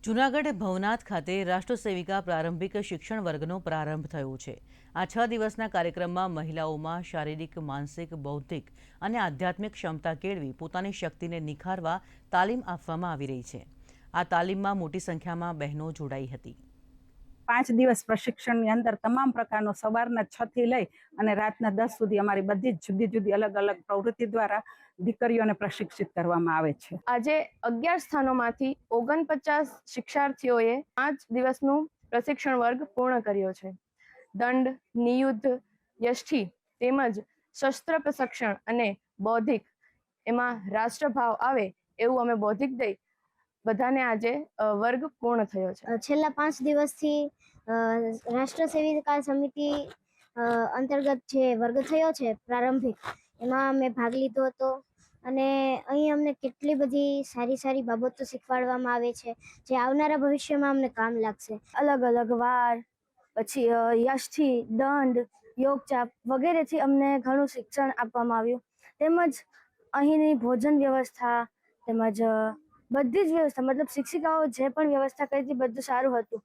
જૂનાગઢ ભવનાથ ખાતે રાષ્ટ્રસેવિકા પ્રારંભિક શિક્ષણ વર્ગનો પ્રારંભ થયો છે। આ 6 દિવસના કાર્યક્રમમાં મહિલાઓમાં શારીરિક, માનસિક, બૌદ્ધિક અને આધ્યાત્મિક ક્ષમતા કેળવી પોતાની શક્તિને નિખારવા તાલીમ આપવામાં આવી રહી છે। આ તાલીમમાં મોટી સંખ્યામાં બહેનો જોડાઈ હતી। 5 દિવસ પ્રશિક્ષણની અંદર તમામ પ્રકારનો સવારના 6 થી લઈ અને રાતના 10 સુધી અમારી બધી જ જુદી જુદી અલગ અલગ પ્રવૃત્તિ દ્વારા દીકરીઓને પ્રશિક્ષિત કરવામાં આવે છે। આજે 11 સ્થાનોમાંથી 49 શિક્ષાર્થીઓએ 5 દિવસનું પ્રશિક્ષણ વર્ગ પૂર્ણ કર્યો છે। દંડ, નિયુદ્ધ, યષ્ટિ તેમજ શસ્ત્ર પ્રશિક્ષણ અને બૌદ્ધિક એમાં રાષ્ટ્રભાવ આવે એવું અમે બૌદ્ધિક દઈ બધાને આજે વર્ગ પૂર્ણ થયો છે। છેલ્લા 5 દિવસથી રાષ્ટ્ર સેવિકા સમિતિ અંતર્ગત જે વર્ગ થયો છે પ્રારંભિક, એમાં મેં ભાગ લીધો હતો અને અહીં અમને કેટલી બધી સારી બાબતો શીખવાડવામાં આવે છે જે આવનારા ભવિષ્યમાં અમને કામ લાગશે। અલગ અલગ વાર, પછી યષ્ટિ, દંડ, યોગચાપ વગેરેથી અમને ઘણું શિક્ષણ આપવામાં આવ્યું। તેમજ અહીંની ભોજન વ્યવસ્થા તેમજ બધી જ વ્યવસ્થા, મતલબ શિક્ષિકાઓ જે પણ વ્યવસ્થા કરી હતી બધું સારું હતું।